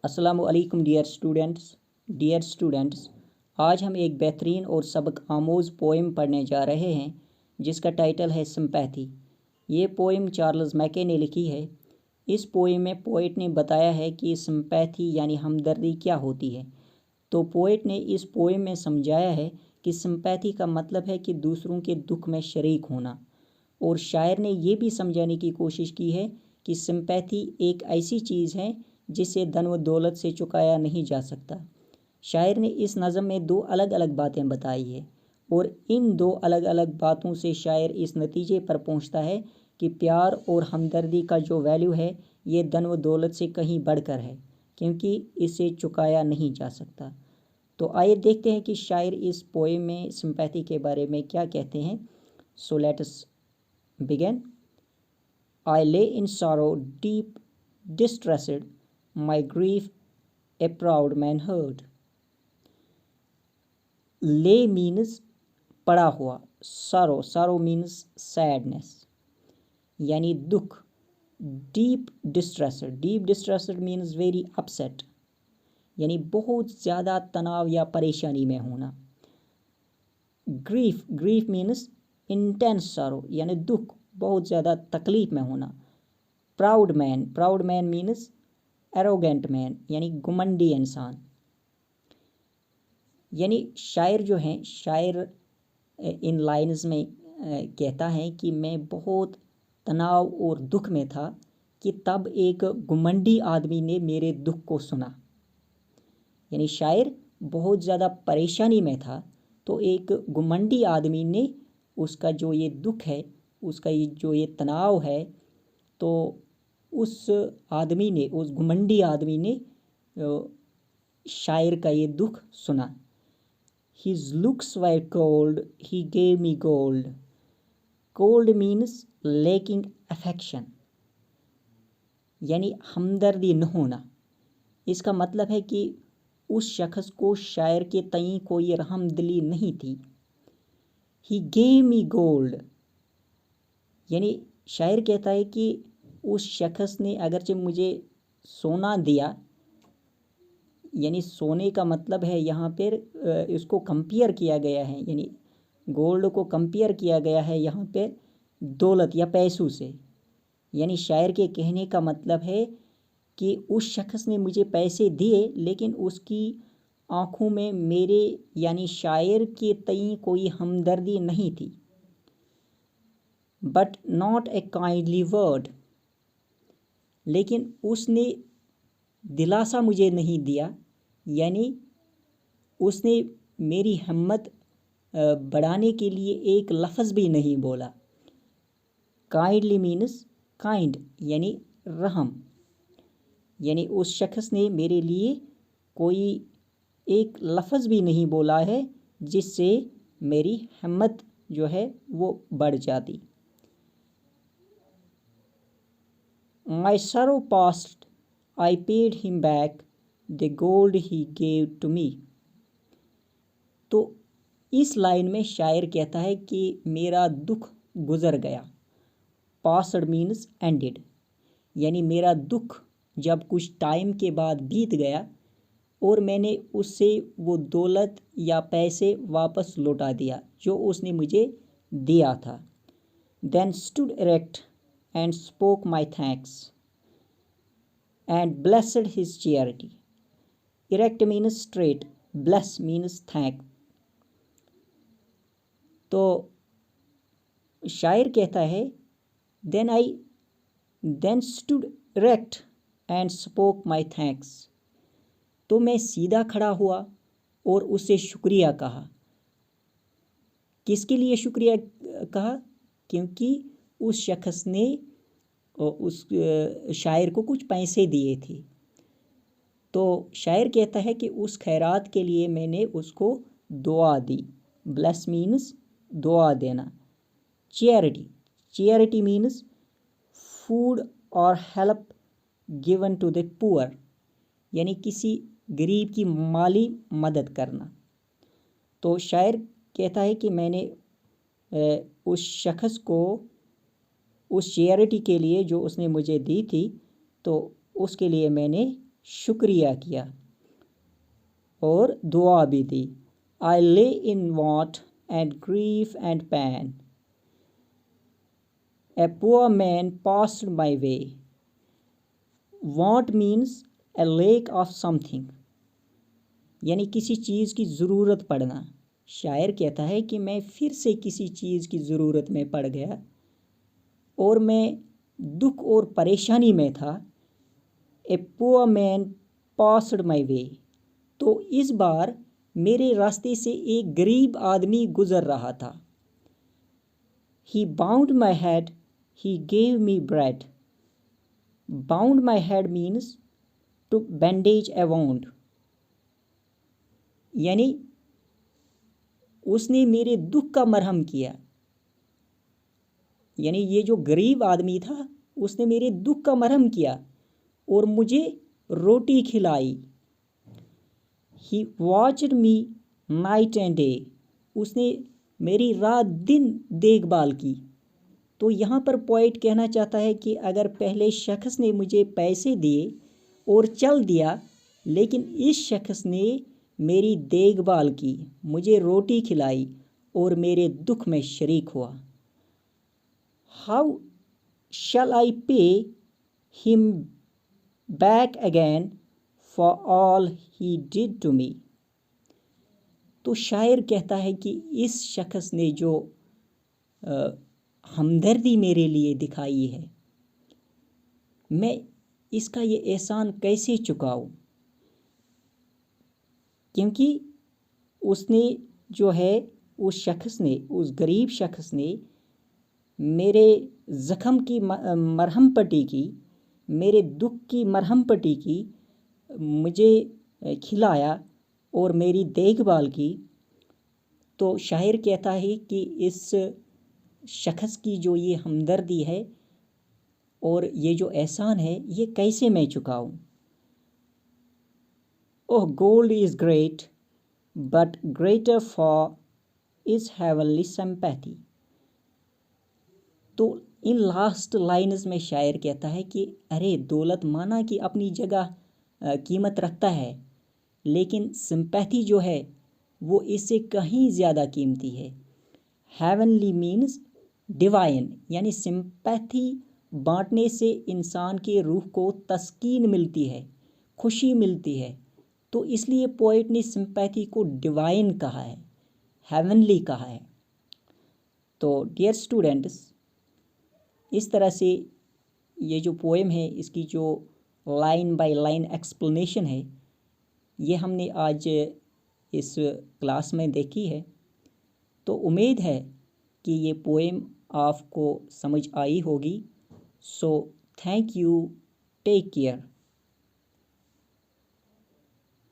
अस्सलामुअलैकुम dear students, आज हम एक बेहतरीन और सबक आमोज़ पोएम पढ़ने जा रहे हैं जिसका टाइटल है सिंपैथी। ये पोएम चार्ल्स मैके ने लिखी है। इस पोएम में पोएट ने बताया है कि सिंपैथी यानी हमदर्दी क्या होती है। तो पोएट ने इस पोएम में समझाया है कि सिंपैथी का मतलब है कि दूसरों के दुख में शरीक होना, और शायर ने ये भी समझाने की कोशिश की है कि सिंपैथी एक ऐसी चीज़ है जिसे धन व दौलत से चुकाया नहीं जा सकता। शायर ने इस नज़म में दो अलग अलग बातें बताई है, और इन दो अलग अलग बातों से शायर इस नतीजे पर पहुंचता है कि प्यार और हमदर्दी का जो वैल्यू है ये धन व दौलत से कहीं बढ़कर है, क्योंकि इसे चुकाया नहीं जा सकता। तो आइए देखते हैं कि शायर इस पोएम में सिंपैथी के बारे में क्या कहते हैं। So let us begin. I lay in sorrow deep distressed, my grief a proud man heard. Lay means पड़ा हुआ, sorrow means sadness यानी दुख। deep distressed means very upset यानी बहुत ज़्यादा तनाव या परेशानी में होना। grief means intense sorrow यानी दुख, बहुत ज़्यादा तकलीफ में होना। Proud man means arrogant man यानी घुमंडी इंसान। यानी शायर जो हैं, शायर इन लाइन्स में कहता है कि मैं बहुत तनाव और दुख में था कि तब एक घुमंडी आदमी ने मेरे दुख को सुना। यानी शायर बहुत ज़्यादा परेशानी में था तो एक घुमंडी आदमी ने उसका जो ये दुख है, उसका ये जो ये तनाव है, तो उस आदमी ने, उस घुमंडी आदमी ने शायर का ये दुख सुना। His looks were cold, he gave me gold. Cold means lacking affection यानी हमदर्दी न होना। इसका मतलब है कि उस शख्स को शायर के तईं कोई रहमदिली नहीं थी। He gave me gold यानी शायर कहता है कि उस शख्स ने अगरचे मुझे सोना दिया, यानी सोने का मतलब है यहाँ पर इसको कंपेयर किया गया है, यानी गोल्ड को कंपेयर किया गया है यहाँ पे दौलत या पैसों से। यानी शायर के कहने का मतलब है कि उस शख्स ने मुझे पैसे दिए लेकिन उसकी आँखों में मेरे यानी शायर के तईं कोई हमदर्दी नहीं थी। But not a kindly word लेकिन उसने दिलासा मुझे नहीं दिया, यानी उसने मेरी हिम्मत बढ़ाने के लिए एक लफ्ज़ भी नहीं बोला। काइंडली मीन्स काइंड यानी रहम, यानी उस शख्स ने मेरे लिए कोई एक लफ्ज़ भी नहीं बोला है जिससे मेरी हिम्मत जो है वो बढ़ जाती। My sorrow past, I paid him back the gold he gave to me. तो इस लाइन में शायर कहता है कि मेरा दुख गुज़र गया। पास्ड मीन्स एंडेड, यानी मेरा दुख जब कुछ टाइम के बाद बीत गया और मैंने उससे वो दौलत या पैसे वापस लौटा दिया जो उसने मुझे दिया था। Then stood erect and spoke my thanks and blessed his charity. Erect means straight, bless means thank. तो शायर कहता है then stood erect and spoke my thanks. तो मैं सीधा खड़ा हुआ और उससे शुक्रिया कहा। किसके लिए शुक्रिया कहा? क्योंकि उस शख्स ने उस शायर को कुछ पैसे दिए थे। तो शायर कहता है कि उस खैरात के लिए मैंने उसको दुआ दी। ब्लेस मीन्स दुआ देना। चैरिटी मीन्स फूड और help given to the poor, यानी किसी गरीब की माली मदद करना। तो शायर कहता है कि मैंने उस शख्स को उस चैरिटी के लिए जो उसने मुझे दी थी, तो उसके लिए मैंने शुक्रिया किया और दुआ भी दी। I lay in want and grief and pain. A poor man passed my way. Want means a lack of something, यानी किसी चीज़ की ज़रूरत पड़ना। शायर कहता है कि मैं फिर से किसी चीज़ की ज़रूरत में पड़ गया और मैं दुख और परेशानी में था। A poor man passed my way, तो इस बार मेरे रास्ते से एक गरीब आदमी गुज़र रहा था। He bound my head, he gave me bread. Bound my head means to bandage a wound, यानी उसने मेरे दुख का मरहम किया। यानी ये जो गरीब आदमी था उसने मेरे दुख का मरहम किया और मुझे रोटी खिलाई। He watched me night and day, उसने मेरी रात दिन देखभाल की। तो यहाँ पर पोइट कहना चाहता है कि अगर पहले शख्स ने मुझे पैसे दिए और चल दिया, लेकिन इस शख्स ने मेरी देखभाल की, मुझे रोटी खिलाई और मेरे दुख में शरीक हुआ। How shall I pay him back again for all he did to me. तो शायर कहता है कि इस शख्स ने जो हमदर्दी मेरे लिए दिखाई है, मैं इसका ये एहसान कैसे चुकाऊं, क्योंकि उसने जो है उस शख्स ने, उस गरीब शख्स ने मेरे ज़ख़म की मरहम पट्टी की, मेरे दुख की मरहम पट्टी की, मुझे खिलाया और मेरी देखभाल की। तो शायर कहता है कि इस शख्स की जो ये हमदर्दी है और ये जो एहसान है, ये कैसे मैं चुकाऊं। Oh gold is great but greater for is heavenly sympathy. तो इन लास्ट लाइन्स में शायर कहता है कि अरे दौलत माना कि अपनी जगह कीमत रखता है, लेकिन सिंपैथी जो है वो इससे कहीं ज़्यादा कीमती है। हेवनली मीन्स डिवाइन, यानी सिंपैथी बांटने से इंसान के रूह को तस्कीन मिलती है, खुशी मिलती है। तो इसलिए पोइट ने सिंपैथी को डिवाइन कहा है, हेवनली कहा है। तो डियर स्टूडेंट्स, इस तरह से ये जो पोएम है, इसकी जो लाइन बाय लाइन एक्सप्लेनेशन है, ये हमने आज इस क्लास में देखी है। तो उम्मीद है कि ये पोएम आपको समझ आई होगी। So thank you, take care.